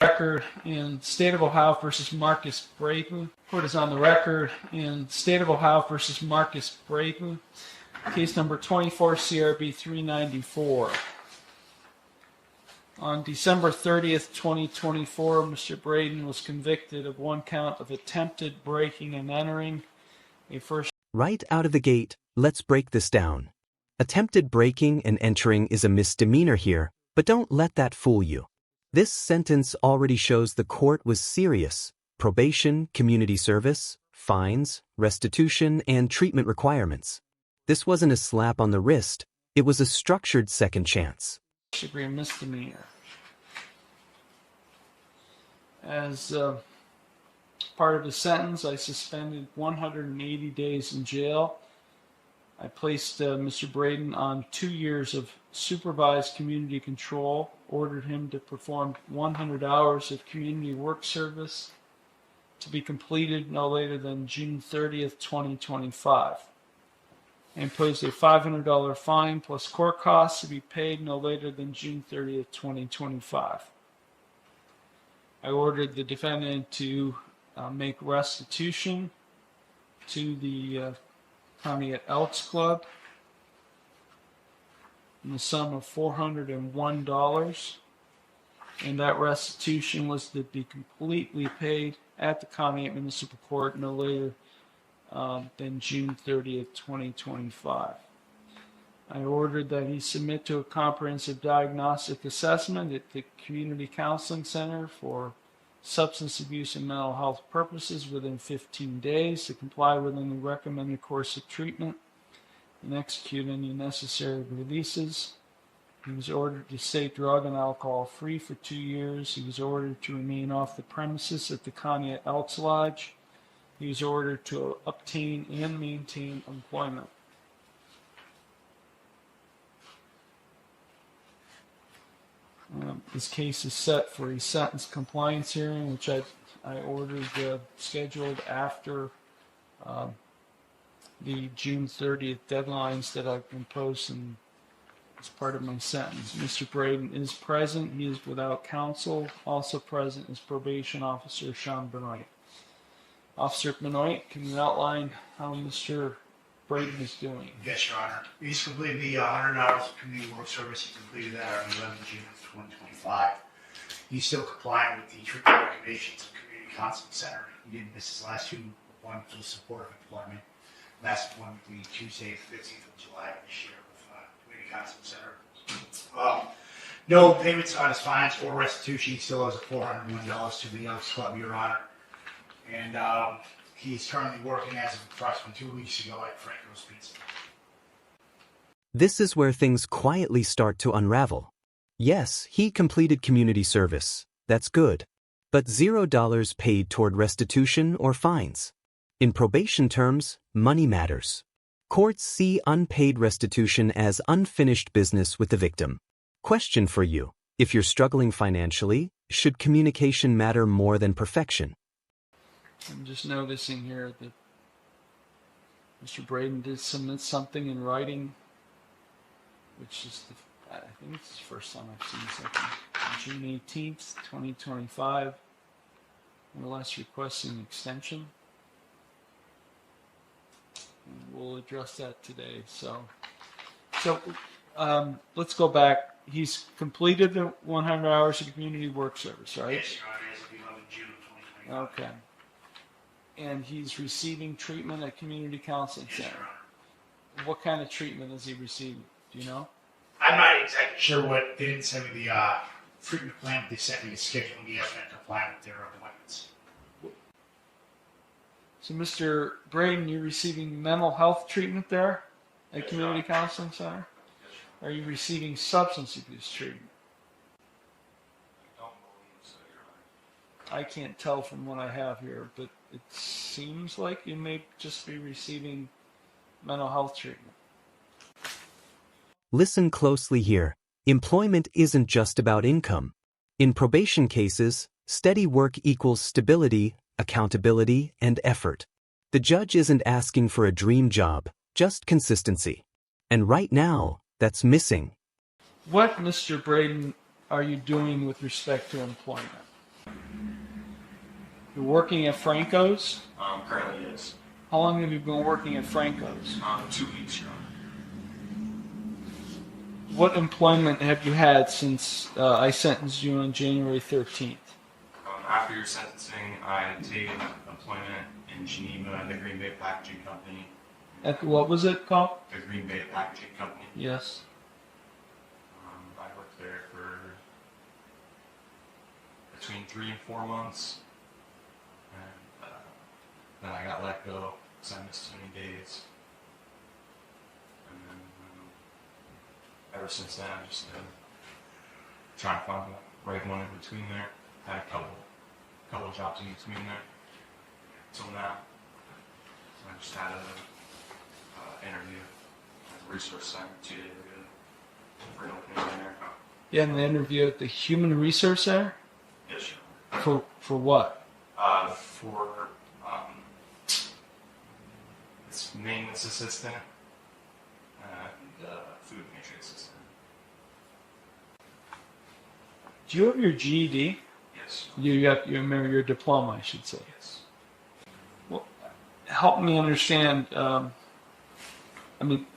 Record in State of Ohio versus Marcus Braden. Court is on the record in State of Ohio versus Marcus Braden. Case number 24 CRB 394. On December 30th, 2024, Mr. Braden was convicted of one count of attempted breaking and entering a first. Right out of the gate, let's break this down. Attempted breaking and entering is a misdemeanor here, but don't let that fool you. This sentence already shows the court was serious. Probation, community service, fines, restitution, and treatment requirements. This wasn't a slap on the wrist, it was a structured second chance. Degree misdemeanor. As part of the sentence, I suspended 180 days in jail. I placed Mr. Braden on 2 years of supervised community control, ordered him to perform 100 hours of community work service to be completed no later than June 30th, 2025. I imposed a $500 fine plus court costs to be paid no later than June 30th, 2025. I ordered the defendant to make restitution to the County at Elks Club in the sum of $401, and that restitution was to be completely paid at the County Municipal Court no later than June 30th, 2025. I ordered that he submit to a comprehensive diagnostic assessment at the Community Counseling Center for substance abuse and mental health purposes within 15 days to comply with any recommended course of treatment and execute any necessary releases. He was ordered to stay drug and alcohol free for 2 years. He was ordered to remain off the premises at the County at Elks Lodge. He was ordered to obtain and maintain employment. This case is set for a sentence compliance hearing, which I ordered scheduled after the June 30th deadlines that I've imposed as part of my sentence. Mr. Braden is present. He is without counsel. Also present is Probation Officer Sean Benoit. Officer Benoit, can you outline how Mr. Braden is doing? Yes, Your Honor. He's completed the 100 hours of community work service. He completed that on 11 June 2025. He's still complying with the treatment recommendations of Community Counseling Center. He didn't miss his last two appointments with supportive employment. Last appointment will be Tuesday, the 15th of July of this year with Community Counseling Center. No payments on his fines or restitution. He still owes $401 to the Elks Club, Your Honor. And he's currently working as of approximately 2 weeks ago at Franco's Pizza. This is where things quietly start to unravel. Yes, he completed community service. That's good. But $0 paid toward restitution or fines. In probation terms, money matters. Courts see unpaid restitution as unfinished business with the victim. Question for you: if you're struggling financially, should communication matter more than perfection? I'm just noticing here that Mr. Braden did submit something in writing, which is, I think it's the first time I've seen something. June 18th, 2025, more or less requesting extension. And we'll address that today. So let's go back. He's completed the 100 hours of community work service, right? Yes, Your Honor, as of 11 June 2025. Okay. And he's receiving treatment at Community Counseling Center. Yes, Your Honor. What kind of treatment is he receiving? Do you know? I'm not exactly sure what. They didn't send me the treatment plan, but they sent me a schedule and he has been complying with their appointments. So, Mr. Braden, you're receiving mental health treatment there at Yes, Community Your Honor. Counseling Center? Yes, Your Are you receiving substance abuse treatment? Honor. I don't believe so, Your Honor. I can't tell from what I have here, but it seems like you may just be receiving mental health treatment. Listen closely here. Employment isn't just about income. In probation cases, steady work equals stability, accountability, and effort. The judge isn't asking for a dream job, just consistency. And right now, that's missing. What, Mr. Braden, are you doing with respect to employment? You're working at Franco's? Currently, yes. How long have you been working at Franco's? 2 weeks, Your Honor. What employment have you had since I sentenced you on January 13th? After your sentencing, I had taken employment in Geneva at the Green Bay Packaging Company. What was it called? The Green Bay Packaging Company. Yes. I worked there for between 3 and 4 months. And then I got let go because I missed too many days. And then ever since then, I've just been trying to find the right one in between there. Had a couple jobs in between there. Till now, I just had an interview at the resource center 2 days ago for an opening there. You had an interview at the Human Resource Center? Yes, Your Honor. For what? For it's maintenance assistant and food pantry assistant. Do you have your GED? Yes. You remember your diploma, I should say. Yes. Well, help me understand.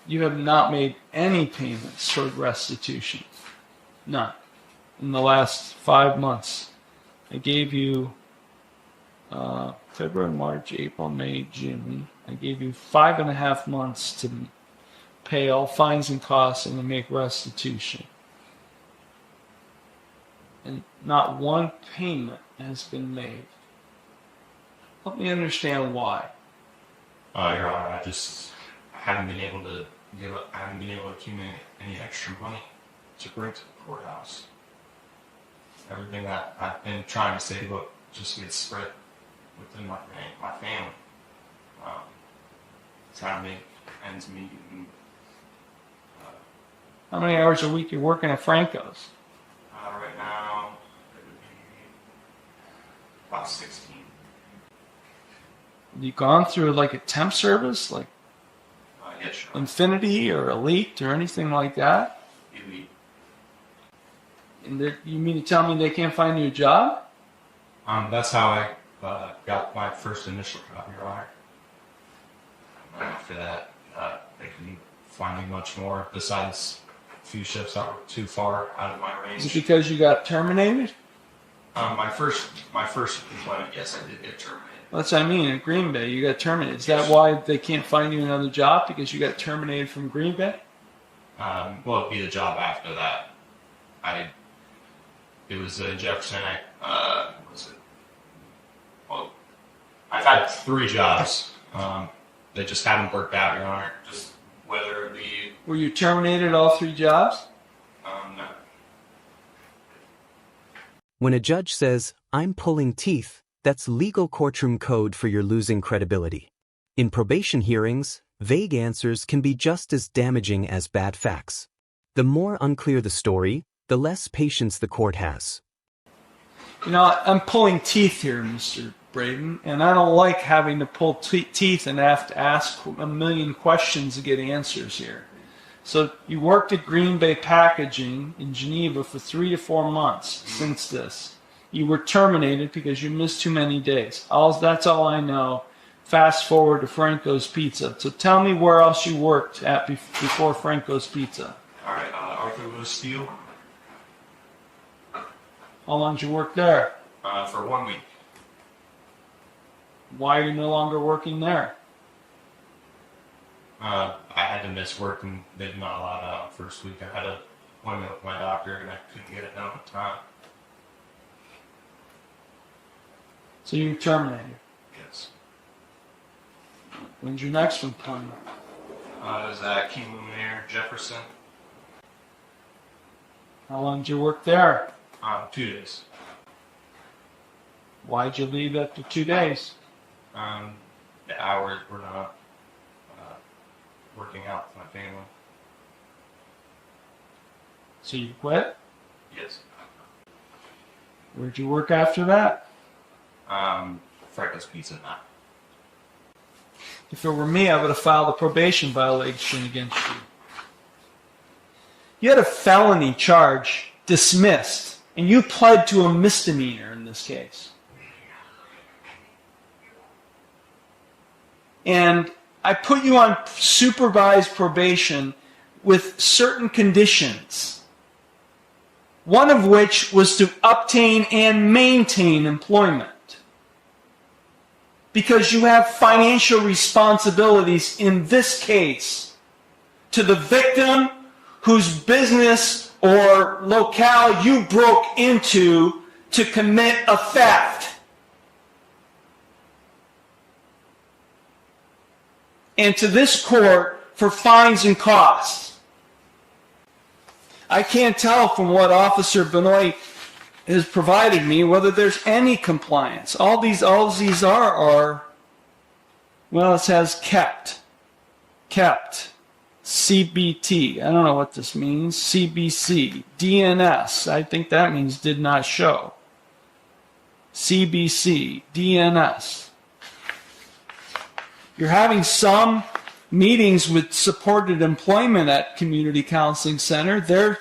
You have not made any payments toward restitution. None. In the last 5 months. I gave you February, March, April, May, June. I gave you 5.5 months to pay all fines and costs and to make restitution. And not one payment has been made. Help me understand why. Your Honor, I haven't been able to accumulate any extra money to bring to the courthouse. Everything that I've been trying to save up just gets spread within my family. Trying to make ends meet. And, How many hours a week are you working at Franco's? right now, it would be about 16. Have you gone through like a temp service, like Yes, sure. Infinity or Elite or anything like that? Elite. And you mean to tell me they can't find you a job? That's how I got my first initial job, Your Honor. And after that, they couldn't find me much more besides a few shifts that were too far out of my Is it range. because you got terminated? My first employment, yes, I did get terminated. That's what I mean. In Green Bay, you got terminated. Is that why they can't find you another job? Because you got terminated from Green Bay? Well, it'd be the job after that. It was in Jefferson. I've had 3 jobs. They just haven't worked out, Your Honor. Just whether it be, Were you terminated at all 3 jobs? no. When a judge says, "I'm pulling teeth," that's legal courtroom code for you're losing credibility. In probation hearings, vague answers can be just as damaging as bad facts. The more unclear the story, the less patience the court has. You know, I'm pulling teeth here, Mr. Braden, and I don't like having to pull teeth and have to ask a million questions to get answers here. So you worked at Green Bay Packaging in Geneva for 3 to 4 months since this. You were terminated because you missed too many days. That's all I know. Fast forward to Franco's Pizza. So tell me where else you worked at before Franco's Pizza. All right, Arthur Lewis Steel How long did you work there? for 1 week. Why are you no longer working there? I had to miss work and they did not allow that on the first week. I had an appointment with my doctor and I couldn't get it done on time. So you were terminated. Yes. When's your next employment? I was at King Luminaire, Jefferson. How long did you work there? 2 days. Why'd you leave after 2 days? The hours were not working out with my family. So you quit? Yes. Where'd you work after that? Franco's Pizza now. If it were me, I would have filed a probation violation against you. You had a felony charge dismissed, and you pled to a misdemeanor in this case. and I put you on supervised probation with certain conditions, one of which was to obtain and maintain employment. Because you have financial responsibilities in this case to the victim whose business or locale you broke into to commit a theft. And to this court for fines and costs. I can't tell from what Officer Benoit has provided me whether there's any compliance. All these are, well, it says kept, CBT, I don't know what this means, CBC, DNS, I think that means did not show, CBC, DNS. You're having some meetings with supported employment at Community Counseling Center. They're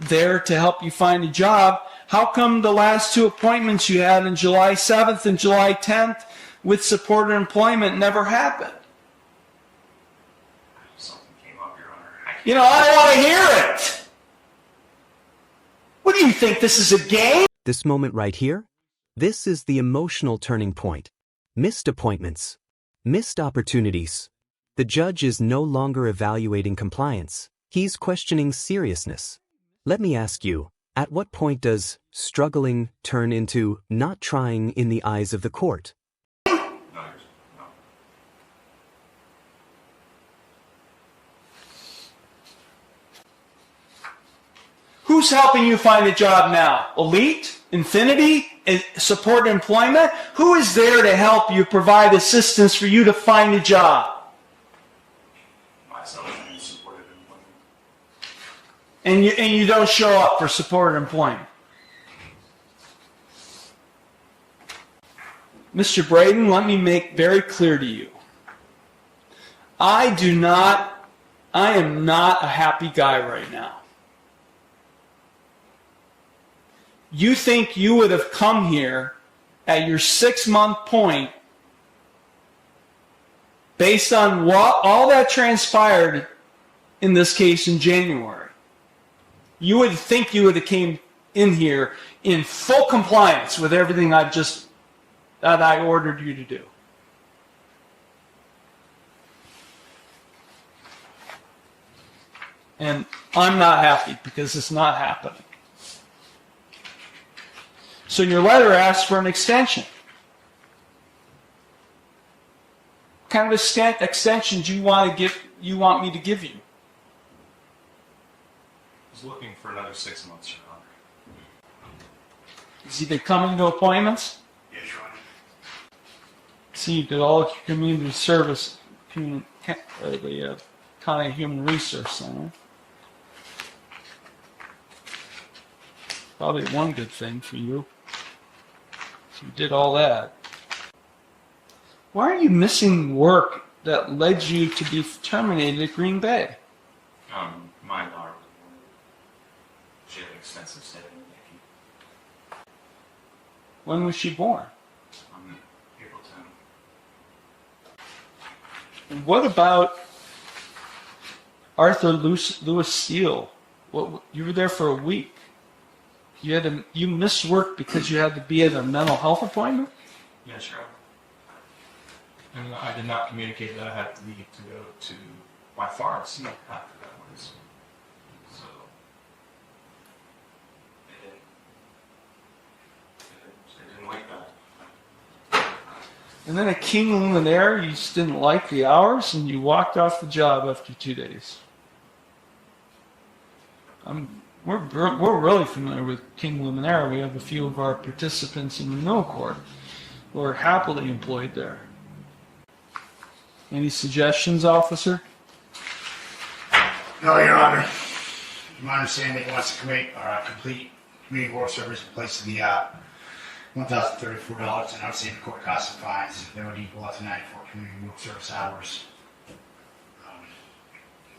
there to help you find a job. How come the last two appointments you had on July 7th and July 10th with supported employment never happened? Something came up, Your Honor. You know, I don't want to hear it. What do you think, this is a game? This moment right here? This is the emotional turning point. Missed appointments. Missed opportunities. The judge is no longer evaluating compliance. He's questioning seriousness. Let me ask you, at what point does struggling turn into not trying in the eyes of the court? No. Who's helping you find a job now? Elite? Infinity? Support employment? Who is there to help you provide assistance for you to find a job? Myself and supported employment. And you don't show up for supported employment. Mr. Braden, let me make very clear to you. I am not a happy guy right now. You think you would have come here at your 6-month point based on what all that transpired in this case in January. You would think you would have came in here in full compliance with everything that I ordered you to do. And I'm not happy because it's not happening. So your letter asks for an extension. What kind of extension do you want me to give you? I was looking for another 6 months, Your Honor. Is he been coming to appointments? Yes, Your Honor. See, you did all of your community service, the County Human Resource Center. Probably one good thing for you. So you did all that. Why are you missing work that led you to be terminated at Green Bay? My daughter was born. She had an extensive stay in the NICU. When was she born? On April 10th. And what about Arthur Lewis Steele? You were there for a week. You missed work because you had to be at a mental health appointment? Yes, Your Honor. And I did not communicate that I had to leave to go to my pharmacy after that was. So, they didn't like that. And then at King Luminaire, you just didn't like the hours and you walked off the job after 2 days. We're really familiar with King Luminaire. We have a few of our participants in renewal court who are happily employed there. Any suggestions, officer? No, Your Honor. My understanding, he wants to complete community work service in place of the $1,034 in outstanding court costs and fines. That would equal up to 94 community work service hours.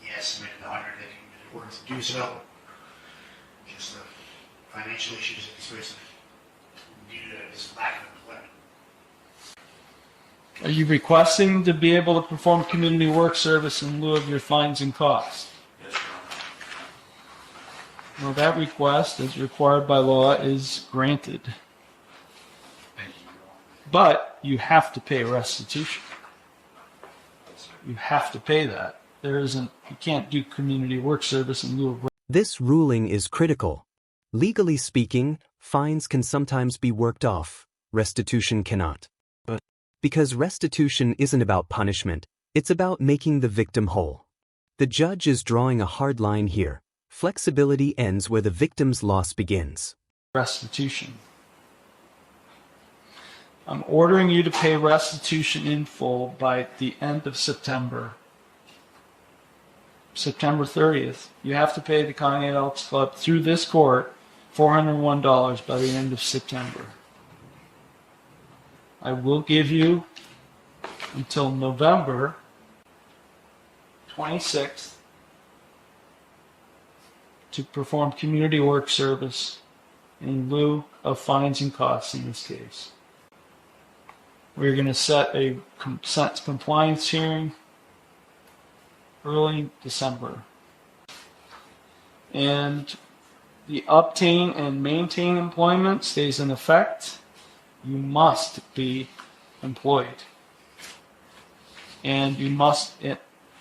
He estimated the 100 that he in order to do so. Just the financial issues that he's facing due to his lack of employment. Are you requesting to be able to perform community work service in lieu of your fines and costs? Yes, Your Honor. Well, that request, as required by law, is granted. Thank you, Your Honor. But you have to pay restitution. Yes, sir. You have to pay that. You can't do community work service in lieu of. This ruling is critical. Legally speaking, fines can sometimes be worked off, restitution cannot. But because restitution isn't about punishment, it's about making the victim whole. The judge is drawing a hard line here. Flexibility ends where the victim's loss begins. Restitution. I'm ordering you to pay restitution in full by the end of September. September 30th. You have to pay the Connie Elks Club through this court $401 by the end of September. I will give you until November 26th to perform community work service in lieu of fines and costs in this case. We're going to set a consent compliance hearing early December. And the obtain and maintain employment stays in effect. You must be employed. And you must,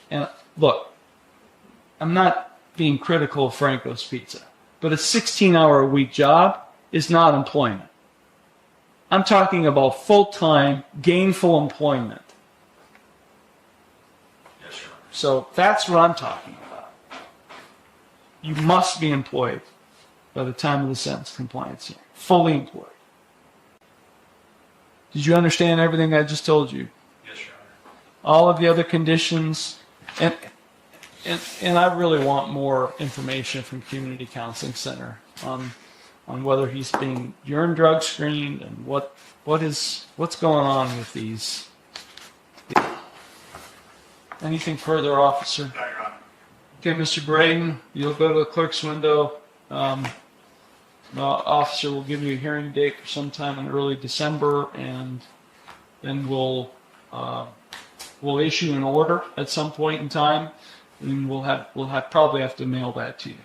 and look, I'm not being critical of Franco's Pizza, but a 16-hour-a-week job is not employment. I'm talking about full-time, gainful employment. Yes, Your Honor. So that's what I'm talking about. You must be employed by the time of the sentence compliance hearing. Fully employed. Did you understand everything I just told you? Yes, Your Honor. All of the other conditions, and I really want more information from Community Counseling Center on whether he's being urine drug screened and what's going on with these. Anything further, officer? No, Your Honor. Okay, Mr. Braden, you'll go to the clerk's window. The officer will give you a hearing date for sometime in early December, and then we'll issue an order at some point in time, and we'll probably have to mail that to you.